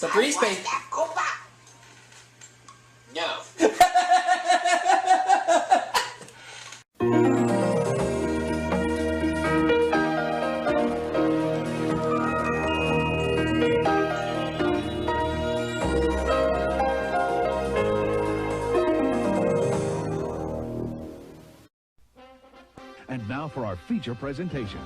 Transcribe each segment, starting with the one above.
So 3 space. No. And now for our feature presentation.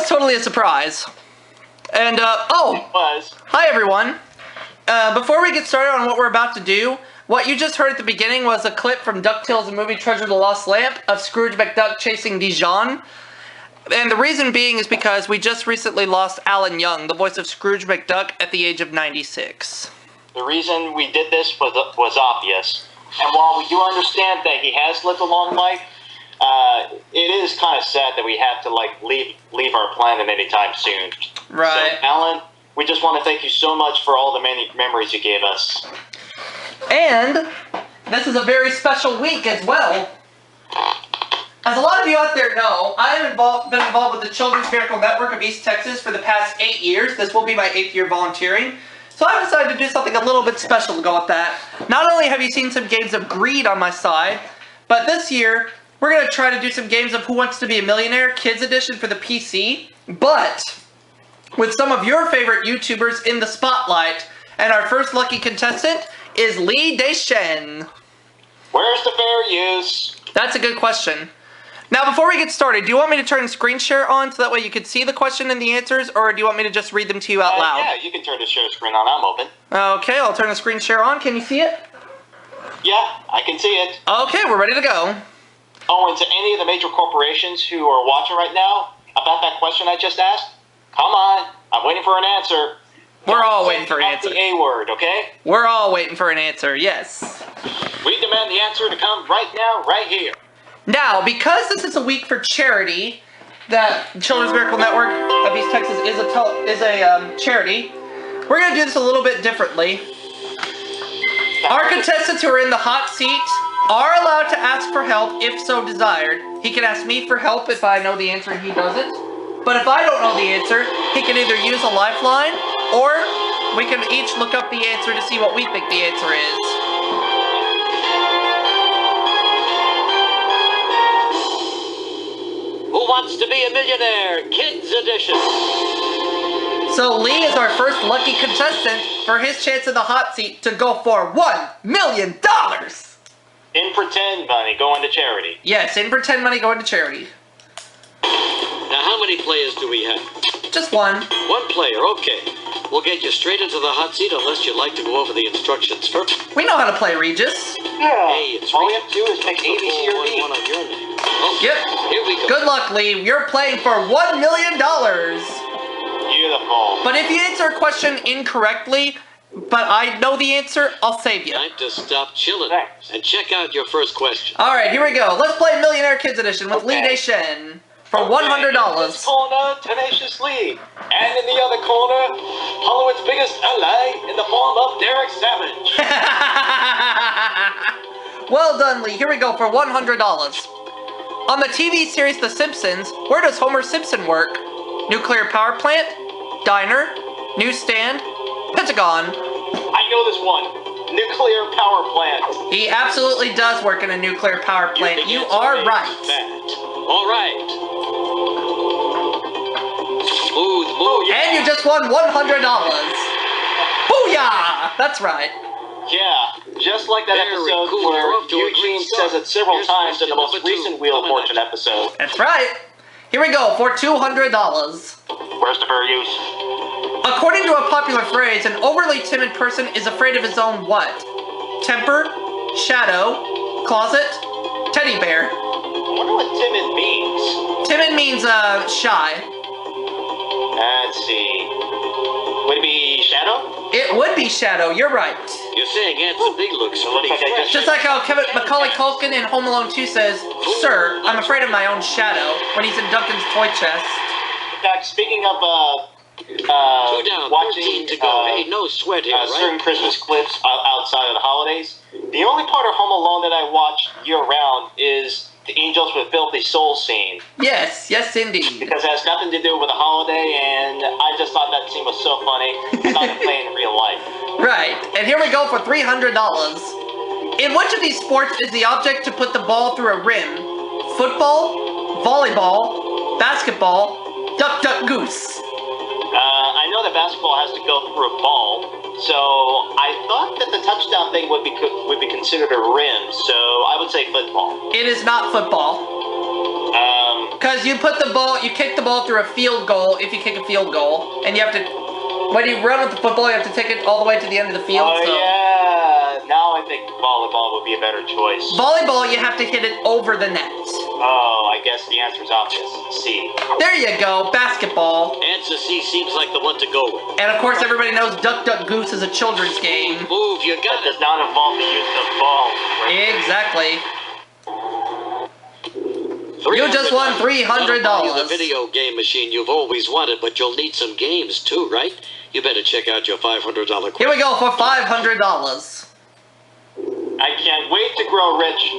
Totally a surprise. And, hi everyone. Before we get started on what we're about to do, what you just heard at the beginning was a clip from DuckTales, the movie Treasure of the Lost Lamp, of Scrooge McDuck chasing Dijon. And the reason being is because we just recently lost Alan Young, the voice of Scrooge McDuck, at the age of 96. The reason we did this was obvious. And while we do understand that he has lived a long life, it is kind of sad that we have to leave our planet anytime soon. Right. So, Alan, we just want to thank you so much for all the many memories you gave us. And this is a very special week as well. As a lot of you out there know, I have been involved with the Children's Miracle Network of East Texas for the past 8 years. This will be my 8th year volunteering. So I decided to do something a little bit special to go with that. Not only have you seen some games of Greed on my side, but this year we're going to try to do some games of Who Wants to Be a Millionaire Kids Edition for the PC, but with some of your favorite YouTubers in the spotlight. And our first lucky contestant is Lee Deshen. Where's the fair use? That's a good question. Now, before we get started, do you want me to turn screen share on so that way you can see the question and the answers, or do you want me to just read them to you out loud? Yeah, you can turn the share screen on. I'm open. Okay, I'll turn the screen share on. Can you see it? Yeah, I can see it. Okay, we're ready to go. Oh, and to any of the major corporations who are watching right now about that question I just asked, come on, I'm waiting for an answer. We're all waiting for an answer. The A word, okay? We're all waiting for an answer, yes. We demand the answer to come right now, right here. Now, because this is a week for charity, that Children's Miracle Network of East Texas is a charity, we're going to do this a little bit differently. Our contestants who are in the hot seat are allowed to ask for help if so desired. He can ask me for help if I know the answer and he doesn't. But if I don't know the answer, he can either use a lifeline or we can each look up the answer to see what we think the answer is. Who Wants to Be a Millionaire Kids Edition. So Lee is our first lucky contestant for his chance in the hot seat to go for $1 million. In pretend money going to charity. Yes, in pretend money going to charity. Now, how many players do we have? Just one. One player, okay. We'll get you straight into the hot seat unless you'd like to go over the instructions first. We know how to play, Regis. Yeah. Hey, it's all we have to do is pick A, B, C, or D. One on your name. Okay, Yep. Here we go. Good luck, Lee. You're playing for $1 million. Beautiful. But if you answer a question incorrectly, but I know the answer, I'll save you. Time to stop chilling Thanks. and check out your first question. All right, here we go. Let's play Millionaire Kids Edition with Lee Deshen for $100. In this corner, Tenacious Lee. And in the other corner, Hollywood's biggest ally in the form of Derek Savage. Well done, Lee. Here we go for $100. On the TV series The Simpsons, where does Homer Simpson work? Nuclear power plant? Diner? Newsstand? Pentagon? I know this one. Nuclear power plant. He absolutely does work in a nuclear power plant. You are right. All right. Smooth. And you just won $100. Booyah! That's right. Yeah, just like that Very episode cool. You're where off to a great Eugene start. says it several Here's times in the question most number recent 2. Wheel of Coming Fortune at you. episode. That's right. Here we go for $200. Where's the fair use? According to a popular phrase, an overly timid person is afraid of his own what? Temper? shadow, closet, teddy bear. I wonder what timid means. Timid means shy. Let's see. Would it be shadow? It would be shadow, you're right. You're saying Handsome Big looks pretty like I fresh. Just like how Macaulay Culkin in Home Alone 2 says, "Sir, I'm afraid of my own shadow," when he's in Duncan's toy chest. In fact, speaking of 2 down, watching 13 to go. Hey, no sweat here, certain right? Christmas clips outside of the holidays, the only part of Home Alone that I watch year-round is the Angels with Filthy Souls scene. Yes, yes indeed. Because it has nothing to do with the holiday, and I just thought that scene was so funny. I thought it played in real life. Right, and here we go for $300. In which of these sports is the object to put the ball through a rim? Football, volleyball, basketball, duck, duck, goose. I know that basketball has to go through a ball, so I thought that the touchdown thing would be considered a rim, so I would say football. It is not football. Because you kick the ball through a field goal if you kick a field goal, and you have to, when you run with the football, you have to take it all the way to the end of the field. Oh, yeah. Now I think volleyball would be a better choice. Volleyball, you have to hit it over the net. Oh, I guess the answer is obvious. C. There you go, basketball. Answer C seems like the one to go with. And of course, everybody knows Duck, Duck, Goose is a children's game. Move, you That got it. does not involve the use of balls. Exactly. You just won $300. The video game machine you've always wanted, but you'll need some games too, right? You better check out your $500 question. Here we go for $500. I can't wait to grow rich.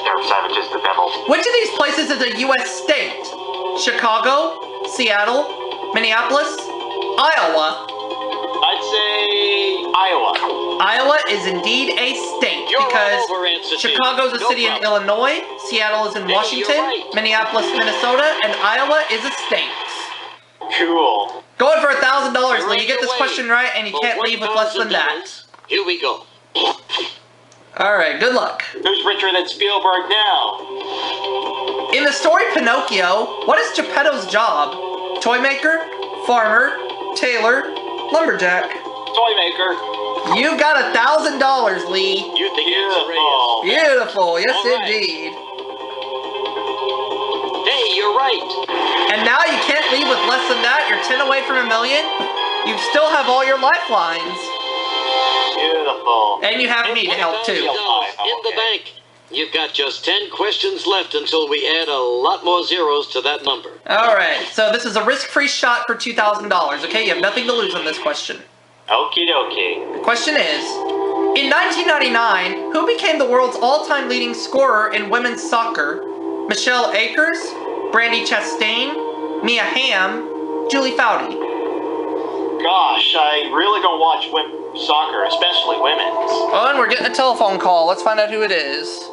They're savages, the devil. Which of these places is a U.S. state? Chicago, Seattle, Minneapolis, Iowa. I'd say Iowa. Iowa is indeed a state You're because all over, answer two. Chicago's a No city problem. in Illinois, Seattle is in Hey, Washington, you're right. Minneapolis, Minnesota, and Iowa is a state. Cool. Going for $1,000, You're Lee. on You get your this way. question right, and you For can't leave with less than that. $1,000, here we go. All right, good luck. Who's richer than Spielberg now? In the story Pinocchio, what is Geppetto's job? Toy maker, farmer, tailor, lumberjack. Toy maker. You've got $1,000, Lee. You think it's a Beautiful. raise? Beautiful, yes All right. indeed. Hey, you're right. And now you can't leave with less than that. You're 10 away from $1 million. You still have all your lifelines. Beautiful. And you have me to help too. $20,000 in the bank. You've got just 10 questions left until we add a lot more zeros to that number. Alright, so this is a risk-free shot for $2,000, okay? You have nothing to lose on this question. Okie dokie. The question is, in 1999, who became the world's all-time leading scorer in women's soccer? Michelle Akers, Brandi Chastain, Mia Hamm, Julie Foudy. Gosh, I really don't watch soccer, especially women's. Oh, and we're getting a telephone call. Let's find out who it is.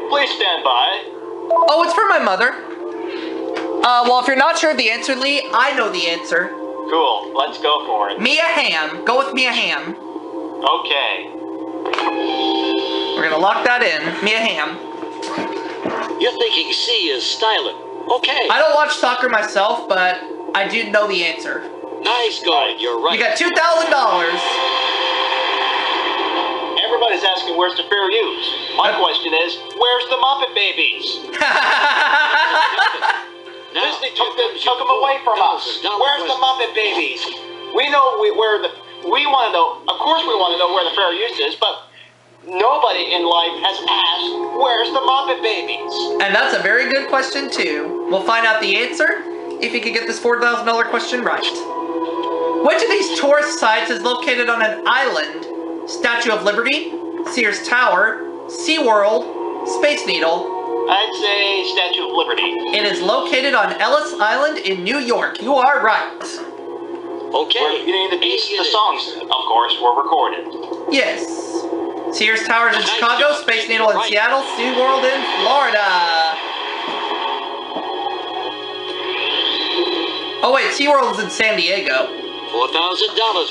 Please stand by. Oh, it's for my mother. Well, if you're not sure of the answer, Lee, I know the answer. Cool. Let's go for it. Mia Hamm. Go with Mia Hamm. Okay. We're gonna lock that in. Mia Hamm. You're thinking C is styling. Okay. I don't watch soccer myself, but I do know the answer. Nice going. You're right. You got $2,000. Everybody's asking where's the fair use. My question is, where's the Muppet Babies? Now, Disney took them away from us. Where's the Muppet Babies? We know we want to know. Of course, we want to know where the fair use is, but nobody in life has asked, where's the Muppet Babies? And that's a very good question, too. We'll find out the answer if you can get this $4,000 question right. Which of these tourist sites is located on an island? Statue of Liberty, Sears Tower, SeaWorld, Space Needle. I'd say Statue of Liberty. It is located on Ellis Island in New York. You are right. Okay. We're getting the songs, of course, were recorded. Yes. Sears Tower is in Chicago, Space Needle in Seattle, SeaWorld in Florida. Oh wait, SeaWorld is in San Diego. $4,000.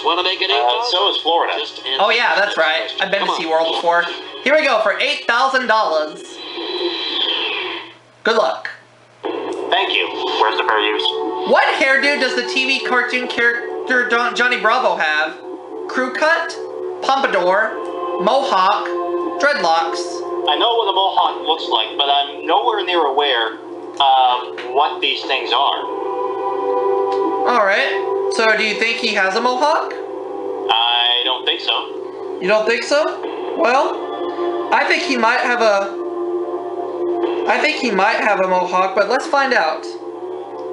Want to make it $8,000? So is Florida. Oh yeah, that's right. I've been to SeaWorld before. Here we go for $8,000. Good luck. Thank you. Where's the fair use? What hairdo does the TV cartoon character Johnny Bravo have? Crew cut, pompadour, mohawk, dreadlocks. I know what a mohawk looks like, but I'm nowhere near aware of what these things are. Alright. So do you think he has a mohawk? I don't think so. You don't think so? Well, I think he might have a mohawk, but let's find out.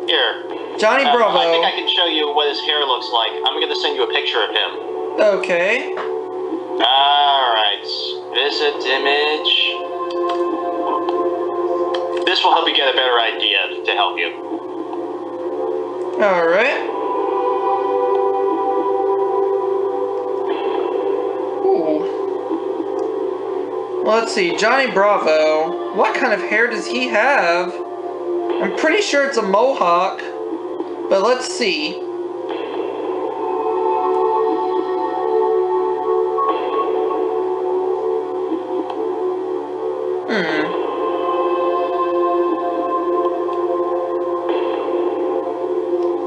Here. Johnny Bravo. I think I can show you what his hair looks like. I'm going to send you a picture of him. Okay. Alright. Visit image. This will help you get a better idea to help you. Alright. Ooh. Well, let's see. Johnny Bravo. What kind of hair does he have? I'm pretty sure it's a mohawk. But let's see.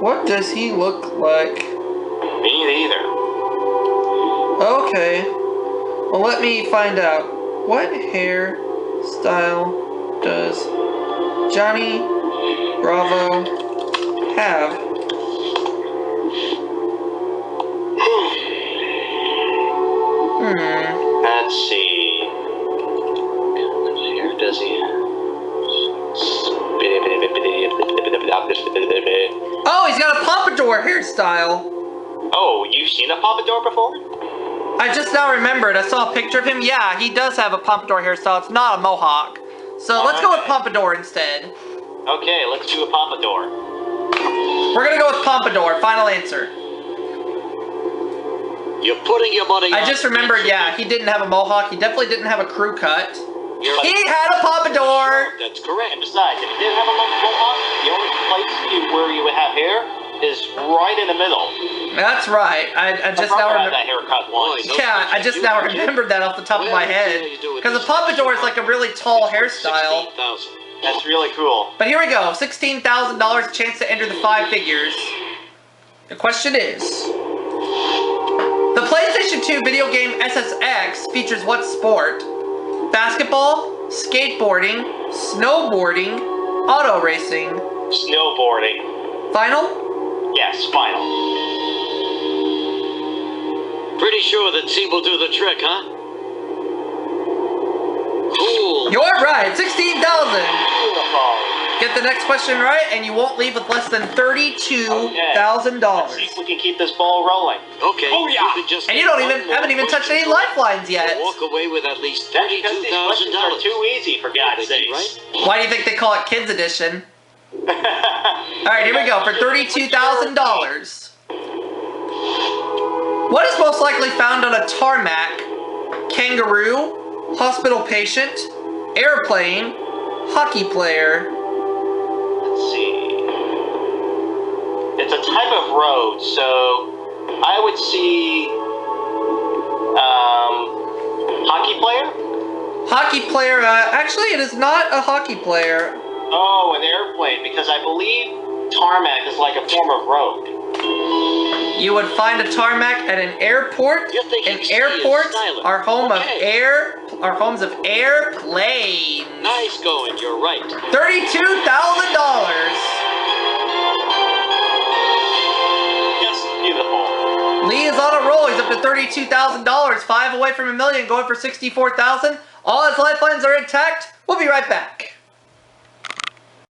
What does he look like? Me neither. Okay. Well, let me find out. What hairstyle does Johnny Bravo have? Let's see. Here, does he? Oh, he's got a pompadour hairstyle. Oh, you've seen a pompadour before? I just now remembered. I saw a picture of him. Yeah, he does have a pompadour hairstyle. It's not a mohawk. So let's go with pompadour instead. Okay, let's do a pompadour. We're gonna go with pompadour. Final answer. You're putting your money I just remembered, yeah, he didn't have a mohawk. He definitely didn't have a crew cut. He had a pompadour. That's correct. And besides, if you didn't have a mohawk, the only place where you would have hair is right in the middle. That's right. I just now had remember that haircut once. Yeah, I just now remembered that off the top of my head. Because a pompadour is like a really tall hairstyle. That's really cool. But here we go. $16,000 chance to enter the 5 figures. The question is, the PlayStation 2 video game SSX features what sport? Basketball, skateboarding, snowboarding, auto racing. Snowboarding. Final? Yes, final. Pretty sure that C will do the trick, huh? Cool. You're right. 16,000. Beautiful. Get the next question right, and you won't leave with less than $32,000. Let's see if we can keep this ball rolling. Okay. Oh, yeah. You just And you haven't even touched any lifelines yet. Walk away with at least That's because these questions are $32,000. too easy, for God's sake. Right? Why do you think they call it Kids Edition? Alright, here we go for $32,000. What is most likely found on a tarmac? Kangaroo, hospital patient, airplane, hockey player. Let's see. It's a type of road, so I would see hockey player? Hockey player, actually it is not a hockey player. Oh, an airplane, because I believe tarmac is like a form of road. You would find a tarmac at an airport. You're thinking And C is airports silent. are homes of airplanes. Nice going. You're right. $32,000. Yes, beautiful. Lee is on a roll. He's up to $32,000. 5 away from $1 million, going for $64,000. All his lifelines are intact. We'll be right back.